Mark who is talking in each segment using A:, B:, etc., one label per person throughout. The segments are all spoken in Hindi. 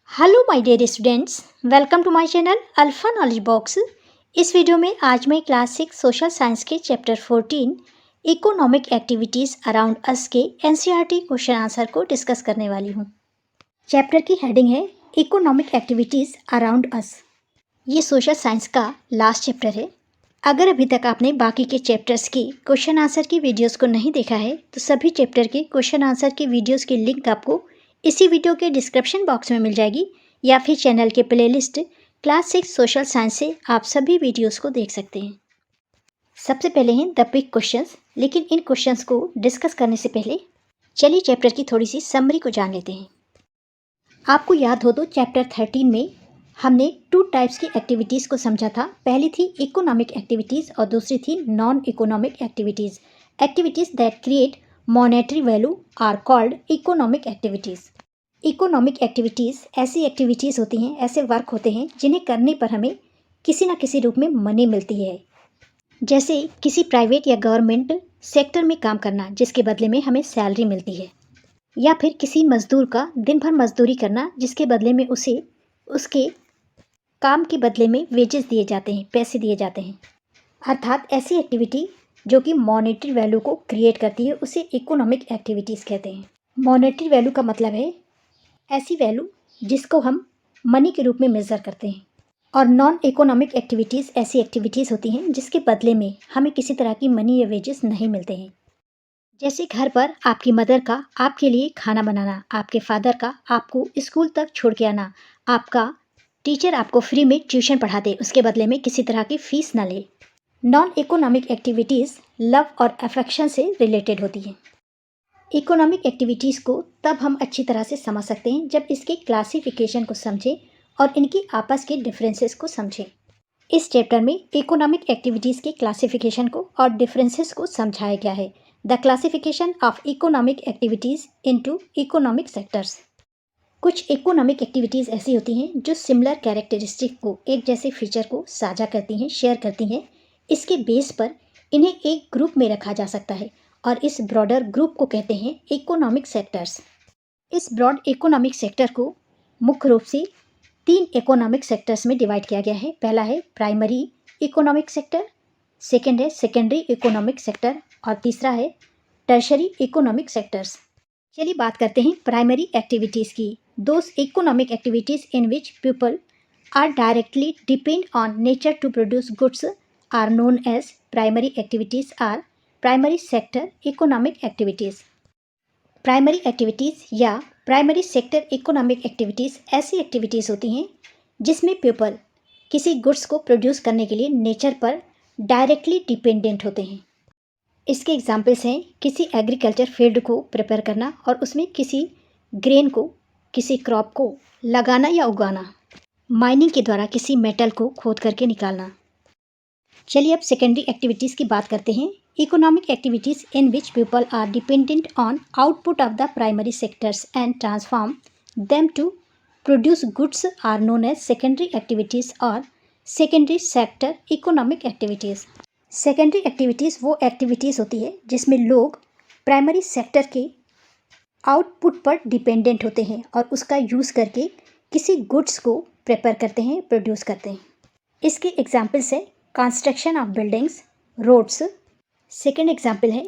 A: Hello my dear students, welcome to my channel alpha knowledge box. इस वीडियो में आज मैं क्लास 6 सोशल साइंस के chapter 14 economic activities around us के एनसीईआरटी क्वेश्चन आंसर को डिस्कस करने वाली हूँ। चैप्टर की हेडिंग है इकोनॉमिक एक्टिविटीज़ अराउंड अस। ये सोशल साइंस का लास्ट चैप्टर है। अगर अभी तक आपने बाकी के चैप्टर्स की क्वेश्चन आंसर की वीडियोज़ को नहीं देखा है तो सभी चैप्टर के क्वेश्चन आंसर की वीडियोज़ की लिंक आपको इसी वीडियो के डिस्क्रिप्शन बॉक्स में मिल जाएगी, या फिर चैनल के प्लेलिस्ट क्लास 6 सोशल साइंस से आप सभी वीडियोस को देख सकते हैं। सबसे पहले हैं द बिग क्वेश्चंस, लेकिन इन क्वेश्चंस को डिस्कस करने से पहले चलिए चैप्टर की थोड़ी सी समरी को जान लेते हैं। आपको याद हो तो चैप्टर 13 में हमने 2 टाइप्स की एक्टिविटीज़ को समझा था। पहली थी इकोनॉमिक एक्टिविटीज़ और दूसरी थी non economic activities. Activities that create monetary value are called economic activities. Economic activities ऐसी एक्टिविटीज़ होती हैं, ऐसे वर्क होते हैं जिन्हें करने पर हमें किसी न किसी रूप में मनी मिलती है। जैसे किसी प्राइवेट या गवर्नमेंट सेक्टर में काम करना जिसके बदले में हमें सैलरी मिलती है, या फिर किसी मज़दूर का दिन भर मजदूरी करना जिसके बदले में उसे उसके काम के बदले में वेजेस दिए जाते हैं, पैसे दिए जाते हैं। अर्थात ऐसी एक्टिविटी जो कि मॉनेटरी वैल्यू को क्रिएट करती है उसे इकोनॉमिक एक्टिविटीज़ कहते हैं। मॉनेटरी वैल्यू का मतलब है ऐसी वैल्यू जिसको हम मनी के रूप में मेज़र करते हैं। और नॉन इकोनॉमिक एक्टिविटीज़ ऐसी एक्टिविटीज़ होती हैं जिसके बदले में हमें किसी तरह की मनी या वेजेस नहीं मिलते हैं। जैसे घर पर आपकी मदर का आपके लिए खाना बनाना, आपके फादर का आपको स्कूल तक छोड़ के आना, आपका टीचर आपको फ्री में ट्यूशन पढ़ा दे, उसके बदले में किसी तरह की फ़ीस ना ले। नॉन इकोनॉमिक एक्टिविटीज़ लव और अफेक्शन से रिलेटेड होती हैं। इकोनॉमिक एक्टिविटीज़ को तब हम अच्छी तरह से समझ सकते हैं जब इसके क्लासिफिकेशन को समझें और इनकी आपस के डिफरेंसेस को समझें। इस चैप्टर में इकोनॉमिक एक्टिविटीज़ के क्लासिफिकेशन को और डिफरेंसेस को समझाया गया है। The classification of economic activities into economic sectors. कुछ इकोनॉमिक एक्टिविटीज़ ऐसी होती हैं जो सिमिलर कैरेक्टरिस्टिक को, एक जैसे फीचर को साझा करती हैं, शेयर करती हैं। इसके बेस पर इन्हें एक ग्रुप में रखा जा सकता है और इस ब्रॉडर ग्रुप को कहते हैं इकोनॉमिक सेक्टर्स। इस ब्रॉड इकोनॉमिक सेक्टर को मुख्य रूप से 3 इकोनॉमिक सेक्टर्स में डिवाइड किया गया है। पहला है प्राइमरी इकोनॉमिक सेक्टर, सेकेंड है सेकेंडरी इकोनॉमिक सेक्टर और तीसरा है टर्शरी इकोनॉमिक सेक्टर्स। चलिए बात करते हैं प्राइमरी एक्टिविटीज़ की। Those economic activities in which people are directly depend on nature to produce goods are known as primary activities or primary sector economic activities. Primary activities या प्राइमरी सेक्टर इकोनॉमिक एक्टिविटीज़ ऐसी एक्टिविटीज़ होती हैं जिसमें पीपल किसी गुड्स को प्रोड्यूस करने के लिए नेचर पर डायरेक्टली डिपेंडेंट होते हैं। इसके एग्जाम्पल्स हैं किसी एग्रीकल्चर फील्ड को प्रिपेयर करना और उसमें किसी ग्रेन को, किसी क्रॉप को लगाना या उगाना, माइनिंग के द्वारा किसी मेटल को खोद करके निकालना। चलिए अब सेकेंडरी एक्टिविटीज़ की बात करते हैं। Economic activities in which people are dependent on output of the primary sectors and transform them to produce goods are known as secondary activities और secondary sector economic activities. Secondary activities वो एक्टिविटीज़ होती है जिसमें लोग प्राइमरी सेक्टर के आउटपुट पर डिपेंडेंट होते हैं और उसका यूज़ करके किसी गुड्स को प्रिपेयर करते हैं, प्रोड्यूस करते हैं। इसके एग्जाम्पल्स है construction of buildings, roads. Second example है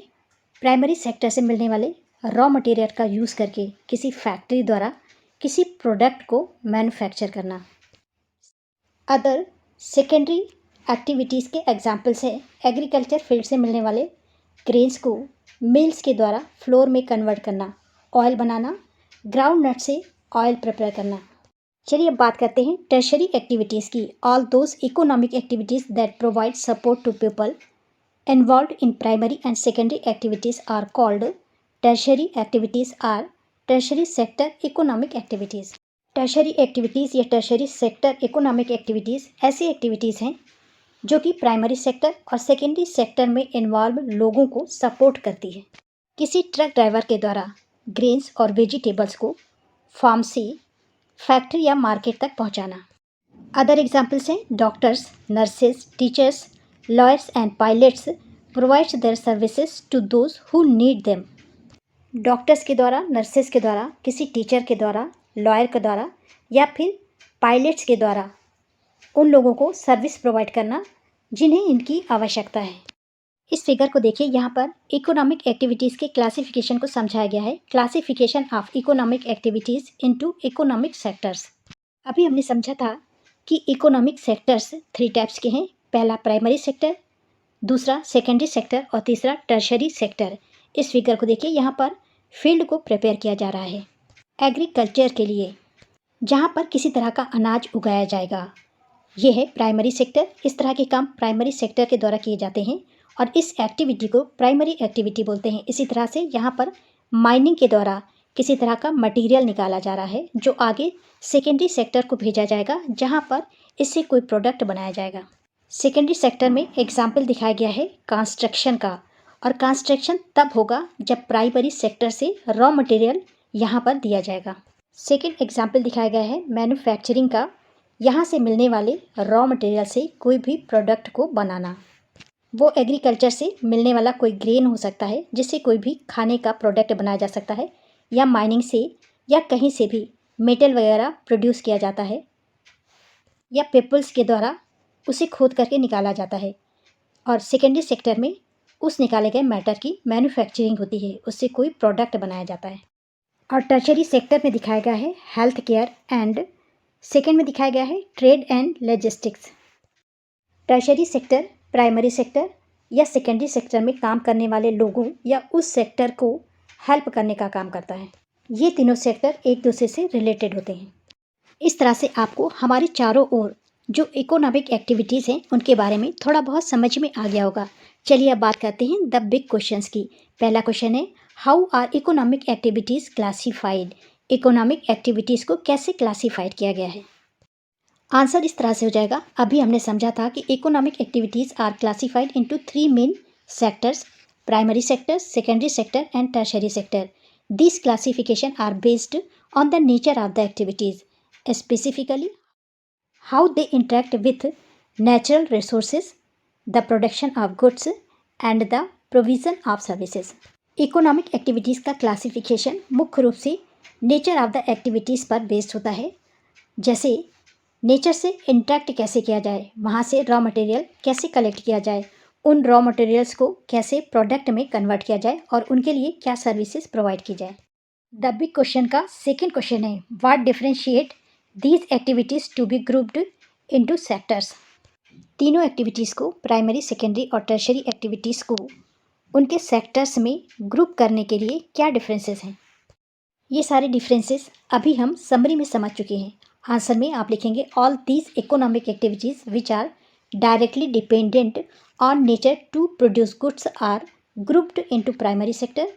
A: प्राइमरी सेक्टर से मिलने वाले रॉ मटेरियल का यूज़ करके किसी फैक्ट्री द्वारा किसी प्रोडक्ट को मैन्युफैक्चर करना। अदर सेकेंडरी एक्टिविटीज़ के एग्जाम्पल्स हैं एग्रीकल्चर फील्ड से मिलने वाले ग्रेन्स को मिल्स के द्वारा फ्लोर में कन्वर्ट करना, ऑयल बनाना, ग्राउंड नट से ऑयल प्रिपेयर करना। चलिए अब बात करते हैं टर्शरी एक्टिविटीज़ की। All those economic activities that provide support to people involved in primary and secondary activities are called tertiary activities or tertiary sector economic activities. Tertiary activities या टर्शरी सेक्टर इकोनॉमिक एक्टिविटीज़ ऐसी एक्टिविटीज़ हैं जो कि प्राइमरी सेक्टर और सेकेंडरी सेक्टर में इन्वॉल्व लोगों को सपोर्ट करती है। किसी ट्रक ड्राइवर के द्वारा ग्रेन्स और वेजिटेबल्स को फार्म से फैक्ट्री या मार्केट तक पहुंचाना। अदर एग्जाम्पल्स हैं doctors, nurses, teachers, lawyers and pilots provides their services to those who need them. Doctors के द्वारा, नर्सेज के द्वारा, किसी टीचर के द्वारा लॉयर के द्वारा या फिर पायलट्स के द्वारा उन लोगों को सर्विस प्रोवाइड करना जिन्हें इनकी आवश्यकता है। इस फिगर को देखिए, यहाँ पर इकोनॉमिक एक्टिविटीज़ के क्लासिफिकेशन को समझाया गया है। Classification of economic activities into economic sectors. अभी हमने समझा था कि इकोनॉमिक सेक्टर्स 3 टाइप्स के हैं। पहला प्राइमरी सेक्टर, दूसरा सेकेंडरी सेक्टर और तीसरा टर्शरी सेक्टर। इस फिगर को देखिए, यहाँ पर फील्ड को प्रिपेयर किया जा रहा है एग्रीकल्चर के लिए, जहाँ पर किसी तरह का अनाज उगाया जाएगा। ये है प्राइमरी सेक्टर। इस तरह के काम प्राइमरी सेक्टर के द्वारा किए जाते हैं और इस एक्टिविटी को प्राइमरी एक्टिविटी बोलते हैं। इसी तरह से यहाँ पर माइनिंग के द्वारा किसी तरह का मटेरियल निकाला जा रहा है जो आगे सेकेंडरी सेक्टर को भेजा जाएगा, जहाँ पर इससे कोई प्रोडक्ट बनाया जाएगा। सेकेंडरी सेक्टर में एग्जाम्पल दिखाया गया है कंस्ट्रक्शन का, और कंस्ट्रक्शन तब होगा जब प्राइमरी सेक्टर से रॉ मटेरियल यहाँ पर दिया जाएगा। सेकेंड एग्जाम्पल दिखाया गया है मैन्युफैक्चरिंग का, यहाँ से मिलने वाले रॉ मटेरियल से कोई भी प्रोडक्ट को बनाना। वो एग्रीकल्चर से मिलने वाला कोई ग्रेन हो सकता है जिससे कोई भी खाने का प्रोडक्ट बनाया जा सकता है, या माइनिंग से या कहीं से भी मेटल वगैरह प्रोड्यूस किया जाता है, या पीपल्स के द्वारा उसे खोद करके निकाला जाता है। और सेकेंडरी सेक्टर में उस निकाले गए मैटर की मैन्युफैक्चरिंग होती है, उससे कोई प्रोडक्ट बनाया जाता है। और टर्शरी सेक्टर में दिखाया गया है हेल्थ केयर एंड सेकेंड में दिखाया गया है trade and logistics. Tertiary sector primary sector या सेकेंडरी सेक्टर में काम करने वाले लोगों या उस सेक्टर को हेल्प करने का काम करता है। ये तीनों सेक्टर एक दूसरे से रिलेटेड होते हैं। इस तरह से आपको हमारे चारों ओर जो इकोनॉमिक एक्टिविटीज़ हैं उनके बारे में थोड़ा बहुत समझ में आ गया होगा। चलिए अब बात करते हैं द बिग क्वेश्चंस की। पहला क्वेश्चन है, how are economic activities classified? Economic activities को कैसे क्लासीफाइड किया गया है? आंसर इस तरह से हो जाएगा, अभी हमने समझा था कि economic activities are classified into 3 main sectors, primary sector, secondary sector and tertiary sector. This classification are based on the nature of the activities, specifically how they interact with natural resources, the production of goods and the provision of services. Economic activities का क्लासिफिकेशन मुख्य रूप से नेचर ऑफ द एक्टिविटीज़ पर बेस्ड होता है। जैसे नेचर से इंटरेक्ट कैसे किया जाए, वहाँ से रॉ मटेरियल कैसे कलेक्ट किया जाए, उन रॉ मटेरियल्स को कैसे प्रोडक्ट में कन्वर्ट किया जाए और उनके लिए क्या सर्विसेज प्रोवाइड की जाए। द बिग क्वेश्चन का सेकेंड क्वेश्चन है, what differentiate these activities to be grouped into sectors? तीनों एक्टिविटीज़ को, प्राइमरी, सेकेंडरी और टर्शरी एक्टिविटीज़ को उनके सेक्टर्स में ग्रुप करने के लिए क्या डिफरेंसेस हैं? ये सारे डिफरेंसेस अभी हम समरी में समझ चुके हैं। आंसर में आप लिखेंगे all these economic activities which are directly dependent on nature to produce goods are grouped into primary sector,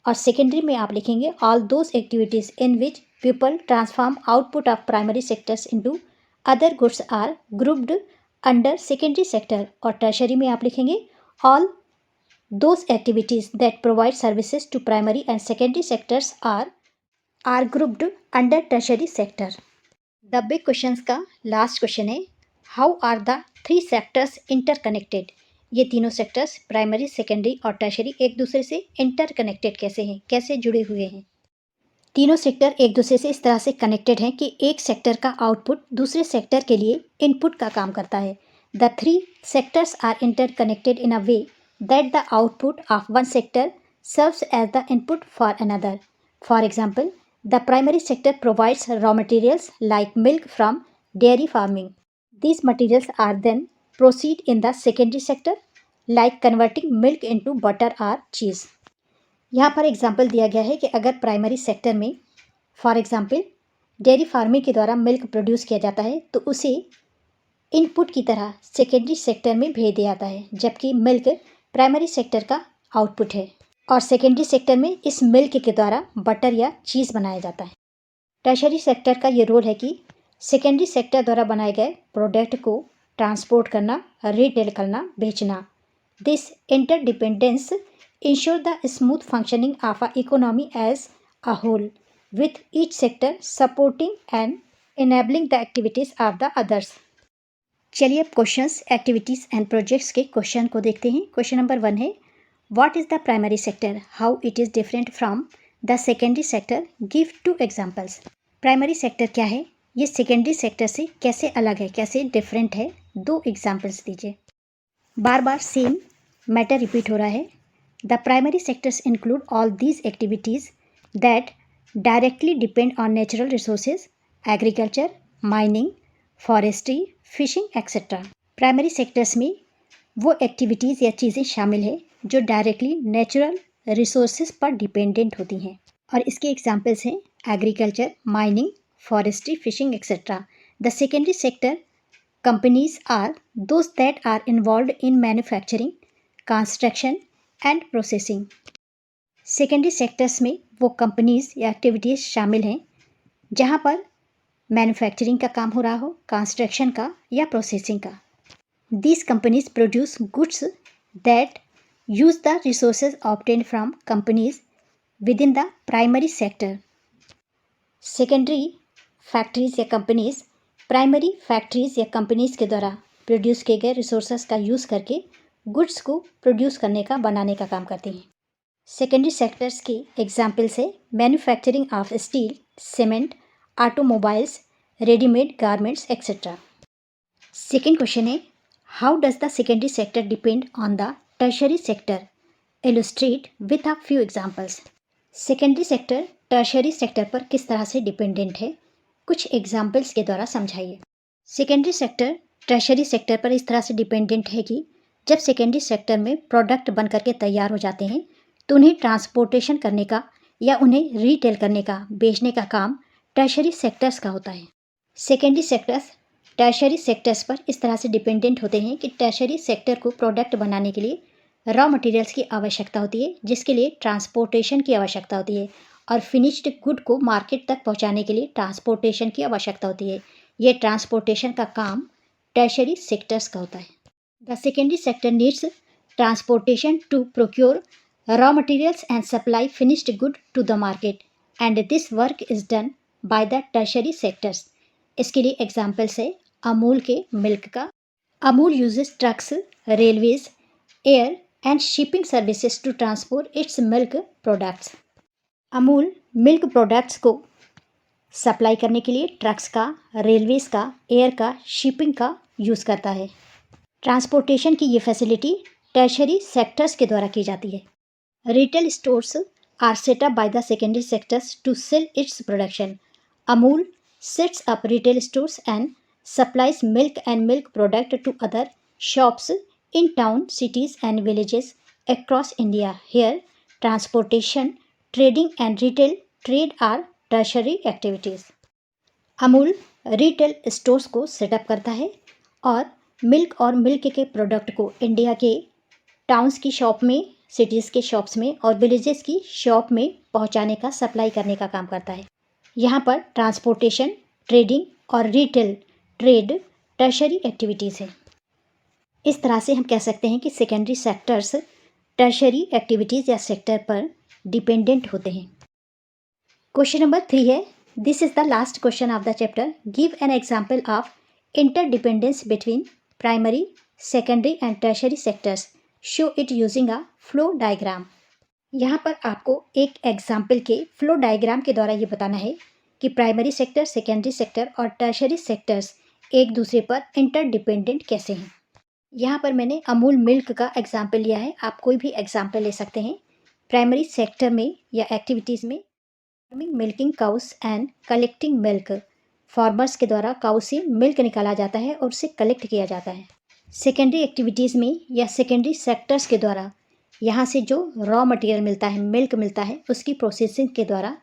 A: और सेकेंडरी में आप लिखेंगे all those activities in which people transform output of primary sectors into other goods are grouped under secondary sector, और टर्शरी में आप लिखेंगे all those activities that provide services to primary and secondary sectors are grouped under tertiary sector. The big questions का लास्ट क्वेश्चन है, how are the 3 sectors interconnected? ये तीनों सेक्टर्स प्राइमरी, सेकेंडरी और टर्शरी एक दूसरे से इंटरकनेक्टेड कैसे हैं, कैसे जुड़े हुए हैं? तीनों सेक्टर एक दूसरे से इस तरह से कनेक्टेड हैं कि एक सेक्टर का आउटपुट दूसरे सेक्टर के लिए इनपुट का काम करता है। The 3 sectors are interconnected in a way that the output of one sector serves as the input for another. For example, the primary sector provides raw materials like milk from dairy farming. These materials are then proceed in the secondary sector like converting milk into butter और चीज़। यहाँ पर एग्जाम्पल दिया गया है कि अगर प्राइमरी सेक्टर में फॉर एग्जाम्पल डेयरी फार्मिंग के द्वारा मिल्क प्रोड्यूस किया जाता है तो उसे इनपुट की तरह सेकेंडरी सेक्टर में भेज दिया जाता है, जबकि मिल्क प्राइमरी सेक्टर का आउटपुट है और सेकेंडरी सेक्टर में इस मिल्क के द्वारा बटर या चीज़ बनाया जाता है। टर्शरी सेक्टर का ये रोल है कि सेकेंडरी सेक्टर द्वारा बनाए गए प्रोडक्ट को ट्रांसपोर्ट करना, रिटेल करना, बेचना। This interdependence ensure the smooth functioning of a economy as a whole, with each sector supporting and enabling the activities of the others. चलिए अब क्वेश्चंस, एक्टिविटीज़ एंड प्रोजेक्ट्स के क्वेश्चन को देखते हैं। क्वेश्चन नंबर 1 है, what is the primary sector, how it is different from the secondary sector, give 2 examples. Primary sector क्या है, ये सेकेंडरी सेक्टर से कैसे अलग है, कैसे डिफरेंट है, 2 एग्जाम्पल्स दीजिए। बार बार सेम मैटर रिपीट हो रहा है। The primary sectors include all these activities that directly depend on natural resources, agriculture, mining, forestry, fishing etcetera. Primary sectors में वो एक्टिविटीज़ या चीज़ें शामिल हैं जो डायरेक्टली नेचुरल रिसोर्सेज पर डिपेंडेंट होती हैं, और इसके एग्जाम्पल्स हैं agriculture, mining, forestry, fishing etcetera. The secondary sector companies are those that are involved in manufacturing, construction and processing. Secondary sectors में वो कंपनीज या एक्टिविटीज़ शामिल हैं जहाँ पर मैन्युफैक्चरिंग का काम हो रहा हो, कंस्ट्रक्शन का या प्रोसेसिंग का। These companies produce goods that use the resources obtained from companies with in the primary sector. Secondary factories या कंपनीज प्राइमरी फैक्ट्रीज या कंपनीज के द्वारा प्रोड्यूस किए गए रिसोर्सेज का यूज़ करके गुड्स को प्रोड्यूस करने का, बनाने का काम करती हैं। सेकेंडरी सेक्टर्स की एग्जाम्पल्स है manufacturing of steel, cement, automobiles, readymade garments etcetera. Second question है, how does the secondary sector depend on the tertiary sector? Illustrate with a few examples. Secondary sector tertiary sector पर किस तरह से डिपेंडेंट है, कुछ एग्जाम्पल्स के द्वारा समझाइए। सेकेंडरी सेक्टर टर्शरी सेक्टर पर इस तरह से डिपेंडेंट है कि जब सेकेंडरी सेक्टर में प्रोडक्ट बन करके तैयार हो जाते हैं तो उन्हें ट्रांसपोर्टेशन करने का या उन्हें रीटेल करने का, बेचने का काम टर्शरी सेक्टर्स का होता है। सेकेंडरी सेक्टर्स टर्शरी सेक्टर्स पर इस तरह से डिपेंडेंट होते हैं कि टर्शरी सेक्टर को प्रोडक्ट बनाने के लिए रॉ मटेरियल्स की आवश्यकता होती है, जिसके लिए ट्रांसपोर्टेशन की आवश्यकता होती है, और फिनिश्ड गुड को मार्केट तक पहुंचाने के लिए ट्रांसपोर्टेशन की आवश्यकता होती है। ये ट्रांसपोर्टेशन का काम टर्शरी सेक्टर्स का होता है। The secondary sector needs transportation to procure raw materials and supply finished good to the market, and this work is done by the tertiary sectors. इसके लिए एग्जाम्पल्स है अमूल के मिल्क का। Amul uses trucks, railways, air and shipping services to transport its milk products. Amul milk products को सप्लाई करने के लिए ट्रक्स का, रेलवेज़ का, एयर का, शिपिंग का यूज़ करता है। ट्रांसपोर्टेशन की ये फैसिलिटी टर्शरी सेक्टर्स के द्वारा की जाती है। Retail stores are set up by the secondary sectors to sell its production. Amul sets up retail stores and supplies milk and milk product to other shops in town, cities and villages across India. Here, transportation, trading and retail trade are tertiary activities. Amul retail stores को सेटअप करता है और मिल्क और मिल्क के प्रोडक्ट को इंडिया के टाउन्स की शॉप में, सिटीज़ के शॉप्स में और विलेजेस की शॉप में पहुंचाने का, सप्लाई करने का काम करता है। यहाँ पर ट्रांसपोर्टेशन, ट्रेडिंग और रिटेल ट्रेड टर्शरी एक्टिविटीज़ है। इस तरह से हम कह सकते हैं कि सेकेंडरी सेक्टर्स टर्शरी एक्टिविटीज़ या सेक्टर पर डिपेंडेंट होते हैं। क्वेश्चन नंबर 3 है, this is the last question of the chapter. Give an example of interdependence between primary, secondary and tertiary sectors. Show it using a flow diagram. यहाँ पर आपको एक एग्जाम्पल के फ्लो डायग्राम के द्वारा ये बताना है कि प्राइमरी सेक्टर, सेकेंडरी सेक्टर और टर्शरी सेक्टर्स एक दूसरे पर इंटरडिपेंडेंट कैसे हैं। यहाँ पर मैंने अमूल मिल्क का एग्जाम्पल लिया है, आप कोई भी एग्जाम्पल ले सकते हैं। प्राइमरी सेक्टर में या एक्टिविटीज़ में milking cows and collecting milk, farmers के द्वारा काउ से मिल्क निकाला जाता है और उसे कलेक्ट किया जाता है। सेकेंडरी एक्टिविटीज़ में या सेकेंडरी सेक्टर्स के द्वारा यहाँ से जो रॉ मटेरियल मिलता है, मिल्क मिलता है, उसकी प्रोसेसिंग के द्वारा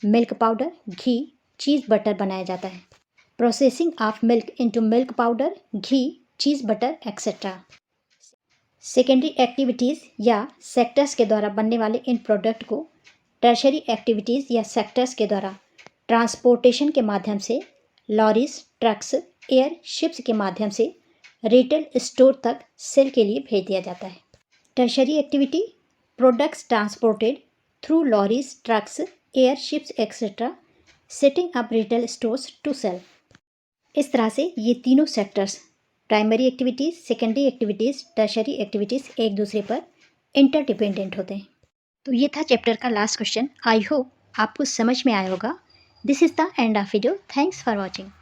A: मिल्क पाउडर, घी, चीज़, बटर बनाया जाता है। Processing of milk into milk powder, ghee, cheese, butter etcetera. Secondary activities या सेक्टर्स के द्वारा बनने वाले इन प्रोडक्ट को टर्शरी एक्टिविटीज़ या सेक्टर्स के द्वारा ट्रांसपोर्टेशन के माध्यम से लॉरीज, ट्रक्स, एयर, शिप्स के माध्यम से रिटेल स्टोर तक सेल के लिए भेज दिया जाता है। Tertiary activity, products transported through lorries, trucks, air, ships etcetera, setting up retail stores to sell. इस तरह से ये तीनों sectors, primary activities, secondary activities, tertiary activities एक दूसरे पर इंटरडिपेंडेंट होते हैं। तो ये था चैप्टर का लास्ट क्वेश्चन। आई होप आपको समझ में आया होगा। This is the end of video. Thanks for watching.